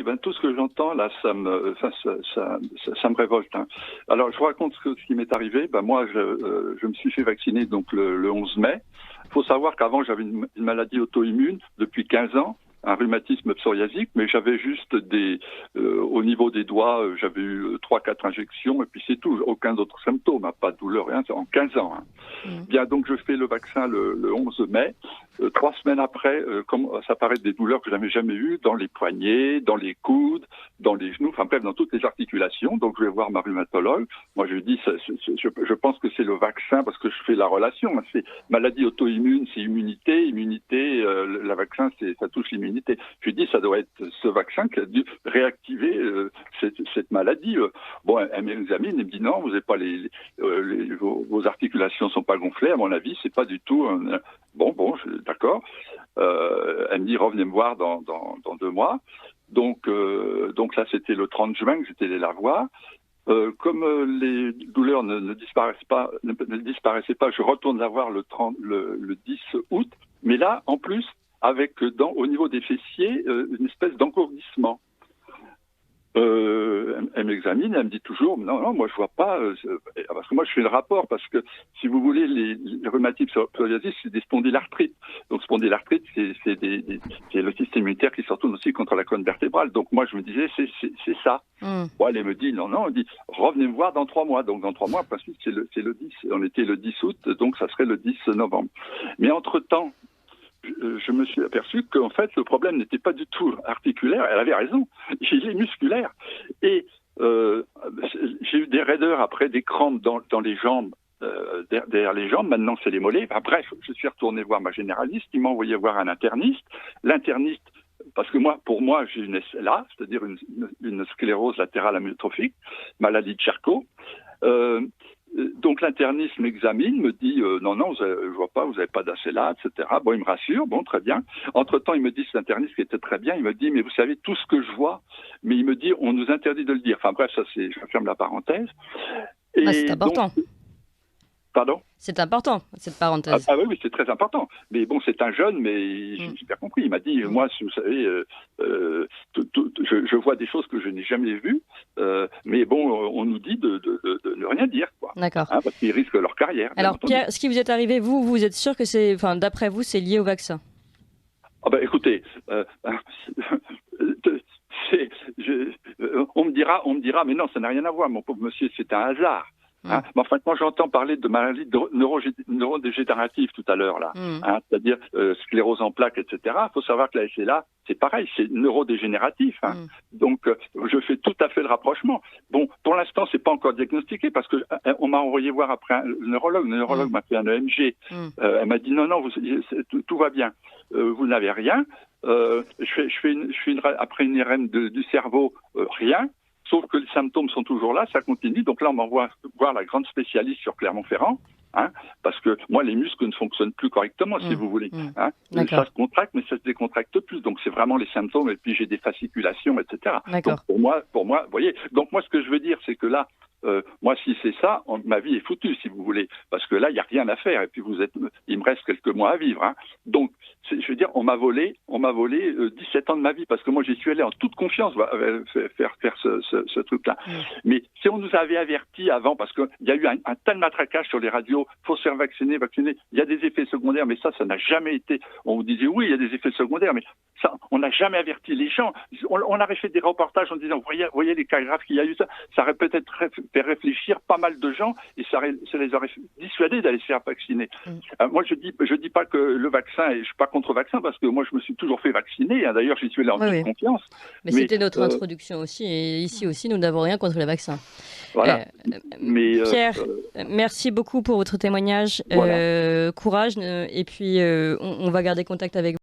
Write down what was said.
Eh ben, tout ce que j'entends là, ça me révolte, hein. Alors, je vous raconte ce qui m'est arrivé. Ben, moi, je me suis fait vacciner donc le 11 mai. Il faut savoir qu'avant, j'avais une maladie auto-immune depuis 15 ans, un rhumatisme psoriasique, mais j'avais juste au niveau des doigts, j'avais eu 3-4 injections, et puis c'est tout, aucun autre symptôme, hein, pas de douleur, rien, c'est en 15 ans, hein. Bien, donc je fais le vaccin le 11 mai. 3 semaines après, ça paraît des douleurs que je n'avais jamais eues dans les poignets, dans les coudes, dans les genoux, enfin bref, dans toutes les articulations. Donc je vais voir ma rhumatologue. Moi je lui dis, je pense que c'est le vaccin parce que je fais la relation, hein. C'est maladie auto-immune, c'est immunité, le vaccin, ça touche l'immunité. Je lui dis, ça doit être ce vaccin qui a dû réactiver cette maladie. Bon, elle m'examine, elle me dit non, vous n'avez pas vos articulations sont pas gonflées. À mon avis, c'est pas du tout. Bon, d'accord. Elle me dit revenez me voir dans 2 mois. Donc là, c'était le 30 juin que j'étais allé la voir. Comme les douleurs ne disparaissaient pas, je retourne la voir le 10 août. Mais là, en plus, avec au niveau des fessiers, une espèce d'engourdissement. Elle m'examine, elle me dit toujours non, moi je vois pas, parce que moi je fais le rapport, parce que si vous voulez, les rhumatismes psoriasis, c'est des spondylarthrites. Donc spondylarthrite, c'est le système immunitaire qui se retourne aussi contre la colonne vertébrale. Donc moi je me disais c'est ça. Bon, elle me dit non, elle dit revenez me voir dans 3 mois. Donc dans 3 mois, en principe c'est le 10. On était le 10 août, donc ça serait le 10 novembre. Mais entre-temps, je me suis aperçu qu'en fait, le problème n'était pas du tout articulaire. Elle avait raison. Il est musculaire. Et j'ai eu des raideurs après, des crampes dans les jambes, derrière les jambes. Maintenant, c'est les mollets. Enfin, bref, je suis retourné voir ma généraliste. Il m'a envoyé voir un interniste. L'interniste, parce que pour moi, j'ai une SLA, c'est-à-dire une sclérose latérale amyotrophique, maladie de Charcot. Donc l'interniste m'examine, me dit non, je vois pas, vous n'avez pas d'ACLA, etc. Bon, il me rassure, bon, très bien. Entre-temps, il me dit, cet interniste qui était très bien, il me dit, mais vous savez tout ce que je vois, mais il me dit, on nous interdit de le dire. Enfin bref, je ferme la parenthèse. Et c'est important. Pardon ? C'est important, cette parenthèse. Ah oui, c'est très important. Mais bon, c'est un jeune, mais j'ai bien compris. Il m'a dit, moi, vous savez, je vois des choses que je n'ai jamais vues, mais bon, on nous dit de ne rien dire, quoi. D'accord. Hein, parce qu'ils risquent leur carrière. Alors, Pierre, ce qui vous est arrivé, vous êtes sûr que d'après vous, c'est lié au vaccin ? Ah ben, écoutez, on me dira, mais non, ça n'a rien à voir, mon pauvre monsieur, c'est un hasard. Hein, mais enfin, quand j'entends parler de maladies neurodégénératives tout à l'heure, là, c'est-à-dire sclérose en plaques, etc., il faut savoir que la SLA, c'est pareil, c'est neurodégénératif. Hein. Donc, je fais tout à fait le rapprochement. Bon, pour l'instant, c'est pas encore diagnostiqué parce que on m'a envoyé voir après le neurologue. Le neurologue m'a fait un EMG. Elle m'a dit non, tout va bien. Vous n'avez rien. Je fais après une IRM du cerveau, rien. Sauf que les symptômes sont toujours là, ça continue. Donc là, on m'envoie voir la grande spécialiste sur Clermont-Ferrand, hein, parce que moi, les muscles ne fonctionnent plus correctement, si vous voulez. Hein. Ça se contracte, mais ça se décontracte plus. Donc c'est vraiment les symptômes. Et puis j'ai des fasciculations, etc. Donc pour moi, vous voyez. Donc moi, ce que je veux dire, c'est que là, moi, si c'est ça, ma vie est foutue, si vous voulez, parce que là, il n'y a rien à faire. Et puis il me reste quelques mois à vivre. Hein. Donc, je veux dire, on m'a volé 17 ans de ma vie, parce que moi, j'y suis allé en toute confiance faire ce truc-là. Mais si on nous avait averti avant, parce qu'il y a eu un tel matraquage sur les radios, faut se faire vacciner, il y a des effets secondaires, mais ça n'a jamais été. On vous disait oui, il y a des effets secondaires, mais ça, on n'a jamais averti les gens. On aurait fait des reportages en disant, voyez les cas graves qu'il y a eu, ça aurait peut-être fait réfléchir pas mal de gens et ça les aurait dissuadés d'aller se faire vacciner. Moi, je dis pas que le vaccin, et je suis pas contre le vaccin parce que moi, je me suis toujours fait vacciner. Hein, d'ailleurs, j'y suis allé en toute confiance. Mais c'était notre introduction aussi. Et ici aussi, nous n'avons rien contre les vaccins. Voilà. Pierre, merci beaucoup pour votre témoignage. Courage. Et puis, on va garder contact avec vous.